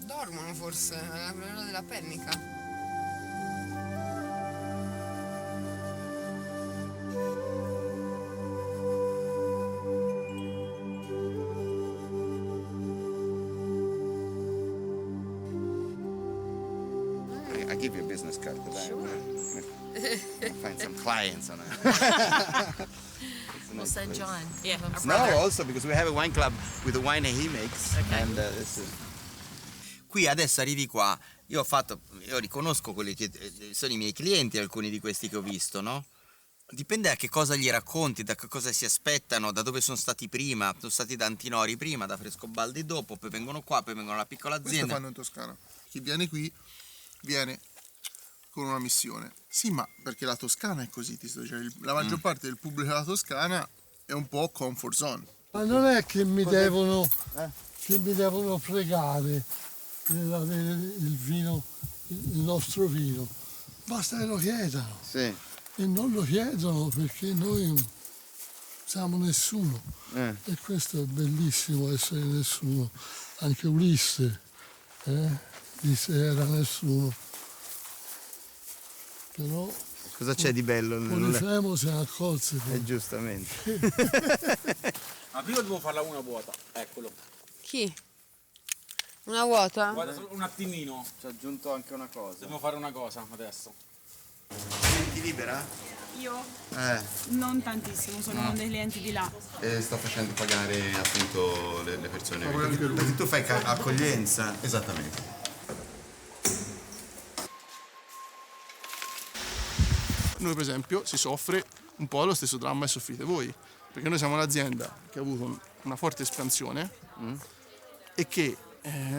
Dormono forse, è l'ora della pennica. I give you a business card. Sure. Find some clients on it. We'll send John. Yeah. Our No, brother. also because we have a wine club with the wine he makes, Okay. and this is. Qui adesso arrivi qua, io riconosco quelli che sono i miei clienti, alcuni di questi che ho visto, no? Dipende da che cosa gli racconti, da che cosa si aspettano, da dove sono stati prima. Sono stati da Antinori prima, da Frescobaldi dopo, poi vengono qua, poi vengono alla piccola Questo azienda. fanno in Toscana. Chi viene qui viene con una missione. Sì, ma perché la Toscana è così, la maggior parte del pubblico della Toscana è un po' comfort zone. Ma non è che mi devono pregare per avere il vino, il nostro vino. Basta che lo chiedano. Sì. E non lo chiedono perché noi non siamo nessuno. E questo è bellissimo, essere nessuno. Anche Ulisse disse era nessuno. Però Cosa c'è di bello? Polifemo se ne accorse. Giustamente. Ma prima devo farla una vuota, eccolo. Chi? Una vuota? Guarda, solo un attimino. Ci ho aggiunto anche una cosa. Devo fare una cosa adesso. Ti libera? Io non tantissimo, sono uno dei clienti di là. Sto facendo pagare appunto le persone. Perché tu fai accoglienza. Esattamente. Noi per esempio si soffre un po' lo stesso dramma che soffrite voi, perché noi siamo un'azienda che ha avuto una forte espansione e che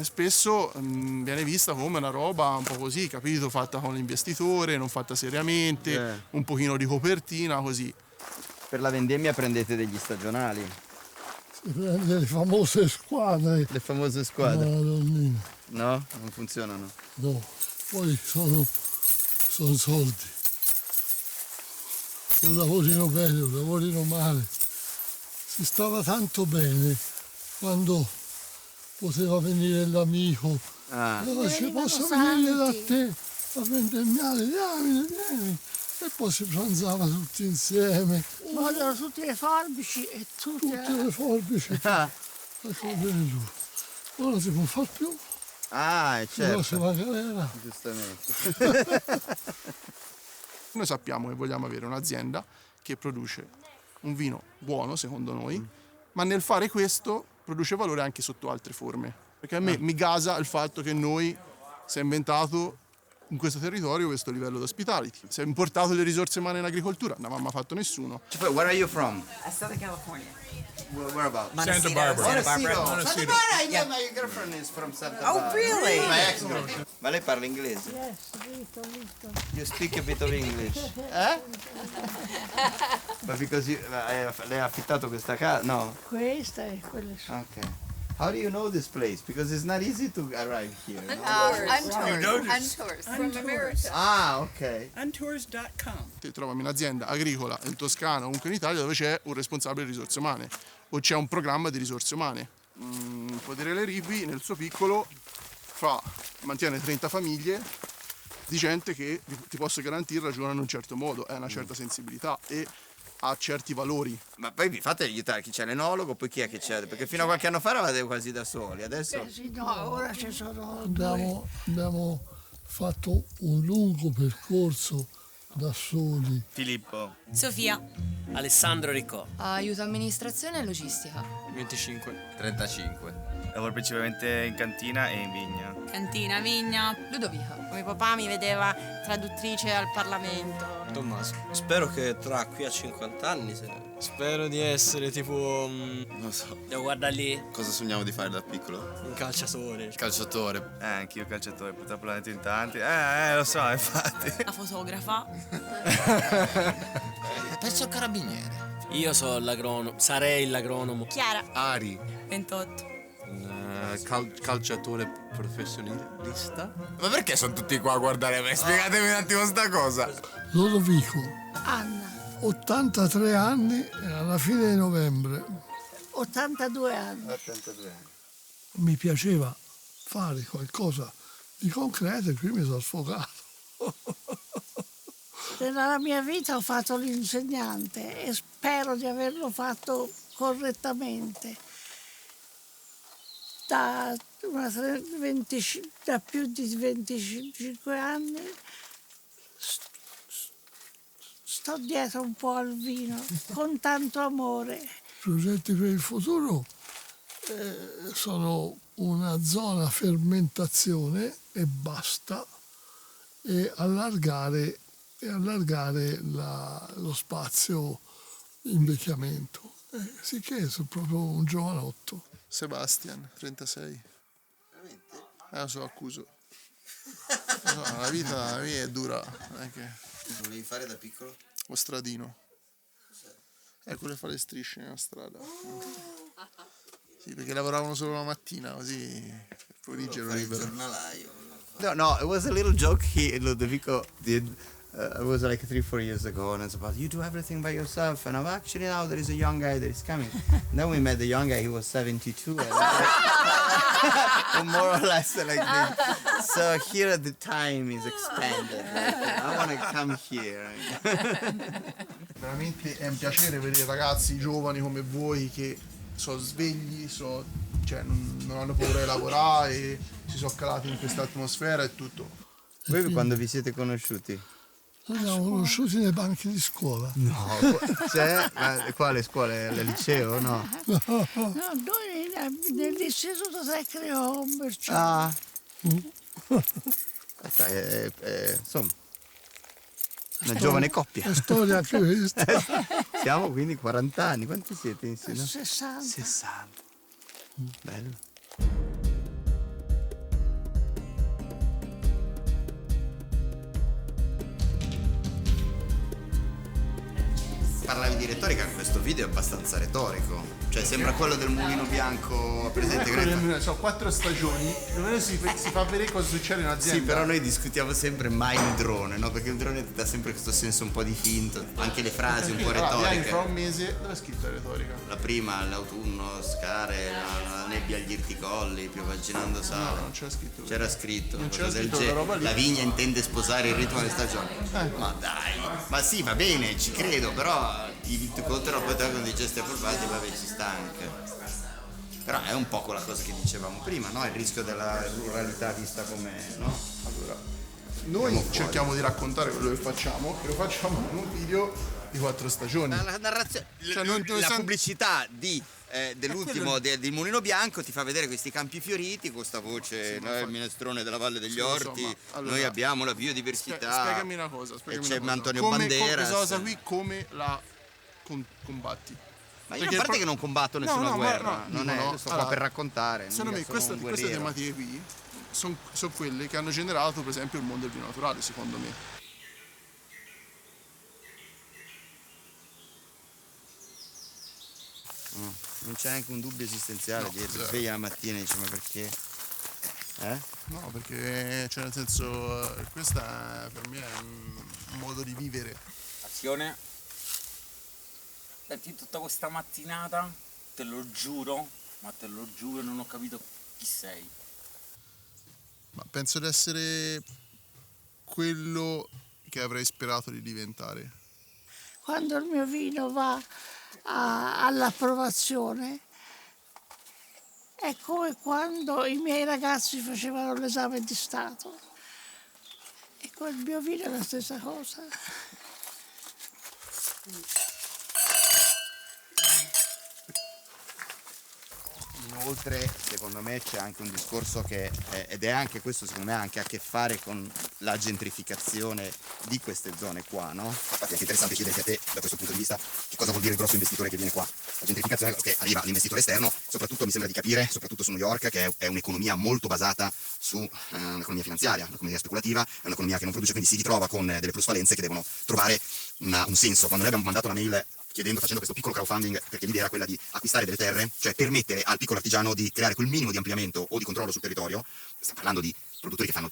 spesso viene vista come una roba un po' così, capito, fatta con l'investitore, non fatta seriamente, un pochino di copertina, così. Per la vendemmia prendete degli stagionali. Si prende le famose squadre. Le famose squadre. Madonnina. No? Non funzionano. No, poi sono soldi. O lavorino bene o lavorino male. Si stava tanto bene quando poteva venire l'amico. Allora ci posso venire da te a vendemmiare, vieni. E poi si pranzava tutti insieme. Ma erano tutte le forbici e Tutte le forbici. Ecco bello. Ora non si può far più. Ah, Ora si certo. va a galera. Giustamente. Noi sappiamo che vogliamo avere un'azienda che produce un vino buono, secondo noi, ma nel fare questo produce valore anche sotto altre forme. Perché a me mi gasa il fatto che noi si è inventato in questo territorio questo livello di hospitality. Si è importato le risorse umane in agricoltura, non aveva mai fatto nessuno. Where are you from? Southern California. Where about? Santa Barbara. Santa Montecito. Barbara, yeah, my girlfriend is from Santa Barbara. Oh, really? My ex-girlfriend. Ma lei parla inglese? Yes, little. You speak a bit of English. Ma because lei ha affittato questa casa? No. Questa e quelle sono. Okay. How do you know this place? Because it's not easy to arrive here. No? Untours. From America. Ah, ok. Untours.com. Ti troviamo in un'azienda agricola in Toscana o comunque in Italia dove c'è un responsabile di risorse umane o c'è un programma di risorse umane. Podere Le Rivi nel suo piccolo mantiene 30 famiglie di gente che ti posso garantire ragionano in un certo modo, ha una certa sensibilità e ha certi valori. Ma poi vi fate aiutare chi c'è l'enologo, poi chi è che c'è? Perché fino a qualche anno fa eravate quasi da soli, adesso... Sì, no, ora ci sono Abbiamo fatto un lungo percorso da soli. Filippo. Sofia. Alessandro Riccò. Aiuto amministrazione e logistica. 25. 35. Lavoro principalmente in cantina e in vigna. Cantina, vigna. Ludovica. Mio papà mi vedeva traduttrice al Parlamento. Tommaso, spero che tra qui a 50 anni spero di essere tipo... non so. Devo guardare lì. Cosa sogniamo di fare da piccolo? Un calciatore. Calciatore. Anch'io calciatore, purtroppo la metto in tanti. Lo so, infatti. La fotografa. Penso al carabiniere. Io sono l'agronomo. Sarei l'agronomo. Chiara. Ari. 28. Calciatore professionista. Ma perché sono tutti qua a guardare me? Spiegatemi un attimo sta cosa. Ludovico, Anna. 83 anni e alla fine di novembre. 82 anni. 82 anni. Mi piaceva fare qualcosa di concreto e qui mi sono sfogato. Nella mia vita ho fatto l'insegnante e spero di averlo fatto correttamente. Da più di 25 anni sto dietro un po' al vino, con tanto amore. I progetti per il futuro sono una zona fermentazione e basta, e allargare lo spazio invecchiamento. Sicché sono proprio un giovanotto. Sebastian, 36. Veramente? Lo so, accuso. Lo so, la vita mia è dura. Non è che... Cosa volevi fare da piccolo? Lo stradino. Quello che fa le strisce nella strada. Sì, perché lavoravano solo la mattina, così pomeriggio ero libero. Giornalaio. No, it was a little joke Ludovico did. It was like 3-4 years ago, and it's about you do everything by yourself. And I'm actually now there is a young guy that is coming. And then we met the young guy. He was 72, and more or less like this. So here the time is expanded. I want to come here. Veramente è un piacere vedere ragazzi giovani come voi che sono svegli, cioè non hanno paura di lavorare, e si sono calati in questa atmosfera e tutto. Voi quando vi siete conosciuti? Noi siamo conosciuti nei banchi di scuola. No, cioè, quale scuola? Al liceo? No. No, noi nell'istituto tecnico commerciale. Ah. Insomma, una giovane coppia. È storia anche questa. Siamo quindi 40 anni. Quanti siete insieme? 60. 60. Bello. Parlavi di retorica, questo video è abbastanza retorico. Cioè sembra quello del mulino bianco presente. Sono 4 stagioni dove si fa vedere cosa succede in azienda. Sì, però noi discutiamo sempre mai il drone, no? Perché il drone ti dà sempre questo senso un po' di finto, anche le frasi un po' retoriche. Fra un mese, dove è scritto retorica? La prima, l'autunno, scare, la nebbia agli irticolli, piovagginando sale. No, non c'era scritto. C'era scritto, non cosa c'era del scritto genere. la roba lì. La vigna intende sposare il ritmo delle stagioni. Ma dai, ma sì, va bene, ci credo, però i viticoltori poi quando i gesti approvati, vabbè, ci sta anche. Però è un po' quella cosa che dicevamo prima, no? Il rischio della ruralità vista come, no? Allora, noi cerchiamo di raccontare quello che facciamo e lo facciamo in un video di 4 stagioni. La narrazione, la pubblicità dell'ultimo di Mulino Bianco ti fa vedere questi campi fioriti con sta voce, Sì, noi il minestrone della Valle degli Orti, allora, noi abbiamo la biodiversità. Spiegami una cosa. E c'è Antonio Banderas. Questa cosa qui come la combatti? Ma io a parte che non combatto nessuna guerra, sto qua per raccontare. Secondo me queste tematiche qui sono quelle che hanno generato per esempio il mondo del vino naturale, secondo me. Non c'è neanche un dubbio esistenziale dietro, sveglia la mattina e dice ma perché? No, perché cioè nel senso questa per me è un modo di vivere. Azione. Senti, tutta questa mattinata, te lo giuro, non ho capito chi sei. Ma penso di essere quello che avrei sperato di diventare. Quando il mio vino va all'approvazione è come quando i miei ragazzi facevano l'esame di Stato. E con il mio vino è la stessa cosa. Inoltre, secondo me c'è anche un discorso che, ed è anche questo secondo me ha anche a che fare con la gentrificazione di queste zone qua, no? Infatti è anche interessante chiederti a te, da questo punto di vista, che cosa vuol dire il grosso investitore che viene qua. La gentrificazione, ok, arriva l'investitore esterno, soprattutto mi sembra di capire, soprattutto su New York, che è un'economia molto basata su un'economia finanziaria, un'economia speculativa, è un'economia che non produce, quindi si ritrova con delle plusvalenze che devono trovare un senso. Quando noi abbiamo mandato una mail facendo questo piccolo crowdfunding, perché l'idea era quella di acquistare delle terre, cioè permettere al piccolo artigiano di creare quel minimo di ampliamento o di controllo sul territorio. Stiamo parlando di produttori che fanno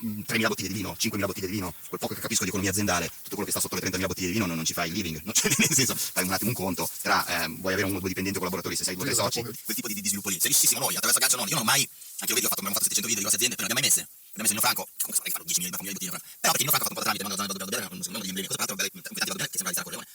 3.000 bottiglie di vino, 5.000 bottiglie di vino, quel poco che capisco di economia aziendale, tutto quello che sta sotto le 30.000 bottiglie di vino non ci fai il living, cioè, nel senso, fai un attimo un conto tra vuoi avere uno o due dipendenti o collaboratori, se sei 2 o 3 soci, quel tipo di sviluppo lì. Serissimo noi, attraverso Gancio io non ho mai, anche io abbiamo fatto 700 video di grosse aziende, non le abbiamo mai messe. Abbiamo messo il Nino Franco, che comunque farò 10 milioni di bottiglie, però perché il Nino Franco ha fatto un po' da tramite, secondo me degli emblemi, cosa per altro, che sembra di stare con Leone.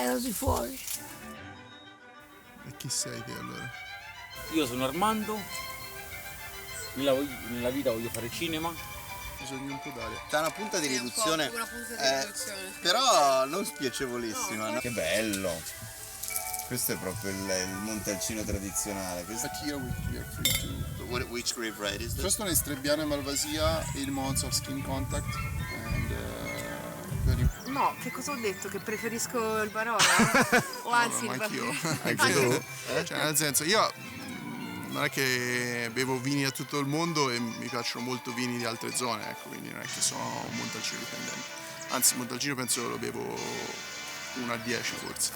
Ero di fuori. E chi sei te allora? Io sono Armando, nella vita voglio fare cinema. Bisogna un po' d'aria. C'è una punta di Sì, riduzione, una punta di riduzione. però non spiacevolissima. No? Che bello! Questo è proprio il Montalcino tradizionale. But here we are free to... Which grape variety is this? First one is Trebbiano e Malvasia, 8 months of skin contact and very... No, che cosa ho detto? Che preferisco il Barolo? O anzi ma il anch'io. Anche tu? Cioè, nel senso, io non è che bevo vini da tutto il mondo e mi piacciono molto vini di altre zone, ecco, quindi non è che sono un Montalcino dipendente. Anzi, Montalcino penso lo bevo 1 a 10 forse.